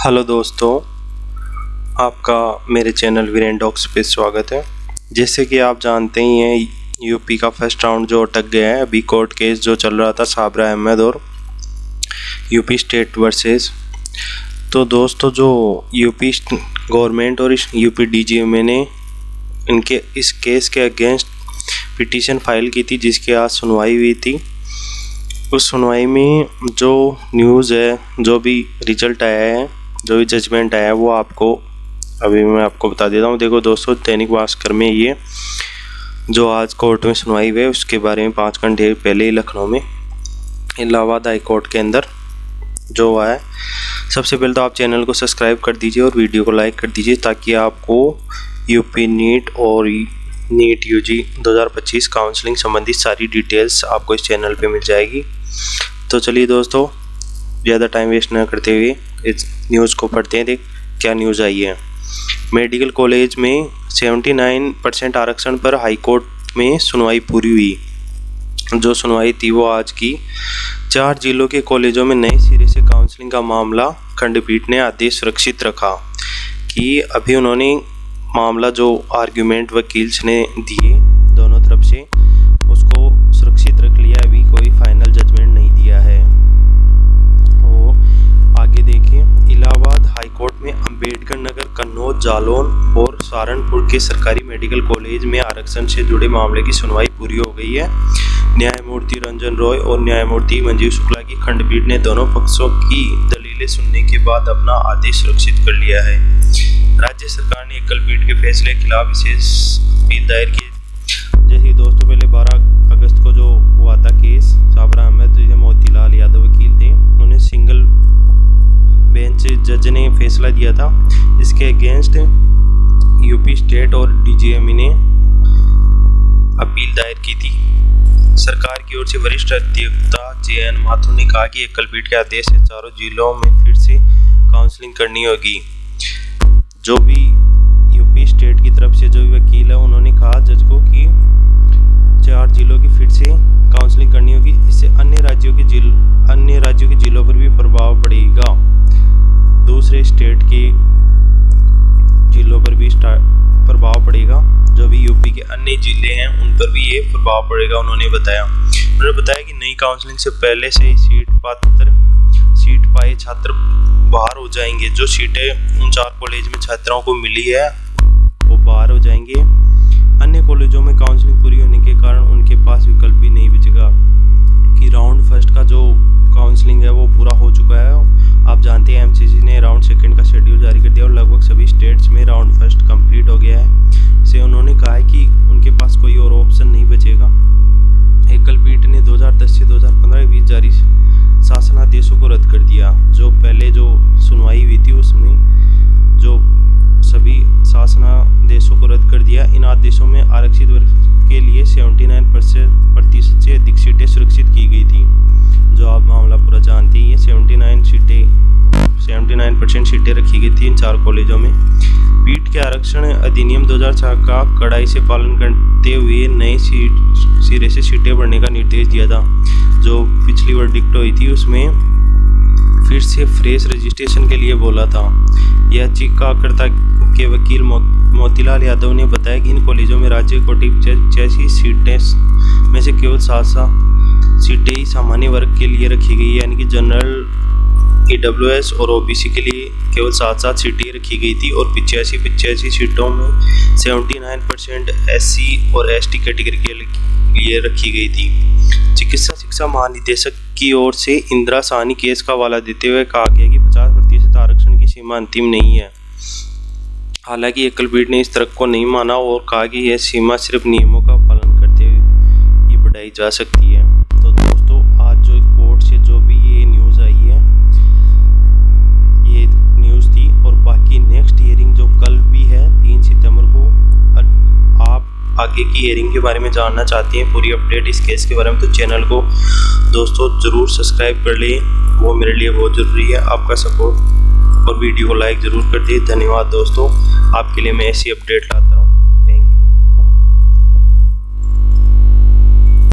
Hello दोस्तों, आपका मेरे चैनल वीरेन डॉक्स पे स्वागत है। जैसे कि आप जानते ही हैं, यूपी का फर्स्ट राउंड जो अटक गया है, अभी कोर्ट केस जो चल रहा था साबरा अहमद और यूपी स्टेट वर्सेस। तो दोस्तों, जो यूपी गवर्नमेंट और यूपी डीजीएमए ने इनके इस केस के अगेंस्ट पिटीशन फाइल की थी, जिसकी आज सुनवाई हुई थी। उस सुनवाई में जो न्यूज़ है, जो भी रिजल्ट आया है, जो भी जजमेंट आया है, वो अभी मैं आपको बता देता हूँ। देखो दोस्तों, दैनिक भास्कर में ये जो आज कोर्ट में सुनवाई हुई है, उसके बारे में 5 घंटे पहले ही लखनऊ में इलाहाबाद हाई कोर्ट के अंदर जो हुआ है। सबसे पहले तो आप चैनल को सब्सक्राइब कर दीजिए और वीडियो को लाइक कर दीजिए, ताकि आपको यूपी नीट और नीट यूजी 2025 काउंसलिंग संबंधित सारी डिटेल्स आपको इस चैनल पे मिल जाएगी। तो चलिए दोस्तों, ज़्यादा टाइम वेस्ट न करते हुए इस न्यूज़ को पढ़ते हैं। देख क्या न्यूज़ आई है। मेडिकल कॉलेज में 79% आरक्षण पर हाई कोर्ट में सुनवाई पूरी हुई। जो सुनवाई थी वो आज की। 4 जिलों के कॉलेजों में नए सिरे से काउंसलिंग का मामला खंडपीठ ने आदेश सुरक्षित रखा कि अभी उन्होंने मामला जो आर्ग्यूमेंट वकील ने दिए दोनों तरफ से, उसको सुरक्षित रख लिया। अभी कोई फाइनल जजमेंट नहीं दिया है। और आगे देखिए, इलाहाबाद हाई कोर्ट में अंबेडकर नगर, कन्नौज, जालौन और सहारनपुर के सरकारी मेडिकल कॉलेज में आरक्षण से जुड़े मामले की सुनवाई पूरी हो गई है। न्यायमूर्ति रंजन रॉय और न्यायमूर्ति मंजीव शुक्ला की खंडपीठ ने दोनों पक्षों की दलीलें सुनने के बाद अपना आदेश सुरक्षित कर लिया है। राज्य सरकार ने एकलपीठ के फैसले के खिलाफ विशेष अपील दायर की। जैसे दोस्तों, पहले 12 अगस्त को जो हुआ था केस साबरा अहमद, जो मोतीलाल यादव वकील थे, उन्हें सिंगल बेंच जज ने फैसला दिया था। इसके अगेंस्ट यूपी स्टेट और डीजीएमए ने अपील दायर की थी। सरकार की ओर से वरिष्ठ अधिवक्ता JN माथुर ने कहा कि एकलपीठ के आदेश से चारों जिलों में फिर से काउंसलिंग करनी होगी। जो भी यूपी स्टेट की तरफ से जो भी वकील है, उन्होंने कहा जज को कि 4 जिलों की फिर से काउंसलिंग करनी होगी। इससे अन्य राज्यों के जिलों पर भी प्रभाव पड़ेगा। दूसरे स्टेट के जिलों पर भी प्रभाव पड़ेगा। जो भी यूपी के अन्य जिले हैं, उन पर भी ये प्रभाव पड़ेगा। उन्होंने बताया कि नई काउंसलिंग से पहले से ही सीट पाए छात्र बाहर हो जाएंगे। जो सीटें उन 4 कॉलेज में छात्राओं को मिली है, वो बाहर हो जाएंगे। अन्य कॉलेजों में काउंसलिंग पूरी होने के कारण उनके पास विकल्प भी नहीं बचेगा कि राउंड फर्स्ट का जो काउंसलिंग है वो पूरा हो चुका है। आप जानते हैं, MCC ने राउंड सेकंड का शेड्यूल जारी कर दिया और लगभग सभी स्टेट्स में राउंड फर्स्ट कंप्लीट हो गया है। इसे उन्होंने कहा है कि उनके पास कोई और ऑप्शन नहीं बचेगा। एकलपीठ ने 2010 से 2015 के बीच जारी शासनादेशों को रद्द कर दिया। जो पहले जो सुनवाई हुई थी, उसमें जो सभी शासनादेशों को रद्द कर दिया। इन आदेशों में आरक्षित वर्ग के लिए 79% से अधिक सीटें सुरक्षित की गई थी। जो आप मामला पूरा जानते ही हैं, 79% सीटें रखी गई थी इन 4 कॉलेजों में। पीठ के आरक्षण अधिनियम 2004 का कड़ाई से पालन करते हुए नए सिरे से सीटें बढ़ने का निर्देश दिया था। जो पिछली वर्डिक्ट हुई थी, उसमें फिर से फ्रेश रजिस्ट्रेशन के लिए बोला था। याचिकाकर्ता के वकील मोतीलाल यादव ने बताया कि इन कॉलेजों में राज्य कोटि जैसी सीटें में से केवल 7 सीटें ही सामान्य वर्ग के लिए रखी गई, यानी कि जनरल, EWS और OBC के लिए केवल 7 सीटें रखी गई थी। और 85 सीटों में 79% SC और ST कैटेगरी के लिए रखी गई थी। चिकित्सा शिक्षा महानिदेशक की ओर से इंदिरा साहनी केस का हवाला देते हुए कहा गया कि 50% आरक्षण की सीमा अंतिम नहीं है। हालांकि एकलपीठ ने इस तर्क को नहीं माना और कहा कि यह सीमा सिर्फ नियमों का पालन करते हुए ही बढ़ाई जा सकती है। तो दोस्तों, आज जो कोर्ट से जो भी ये न्यूज़ आई है, ये न्यूज़ थी। और बाकी नेक्स्ट हियरिंग जो कल भी है 3 सितंबर को, आप आगे की हियरिंग के बारे में जानना चाहते हैं, पूरी अपडेट इस केस के बारे में, तो चैनल को दोस्तों ज़रूर सब्सक्राइब कर लें। वो मेरे लिए बहुत ज़रूरी है, आपका सपोर्ट। और वीडियो को लाइक ज़रूर कर दें। धन्यवाद दोस्तों, आपके लिए मैं ऐसी अपडेट लाता रहूँ।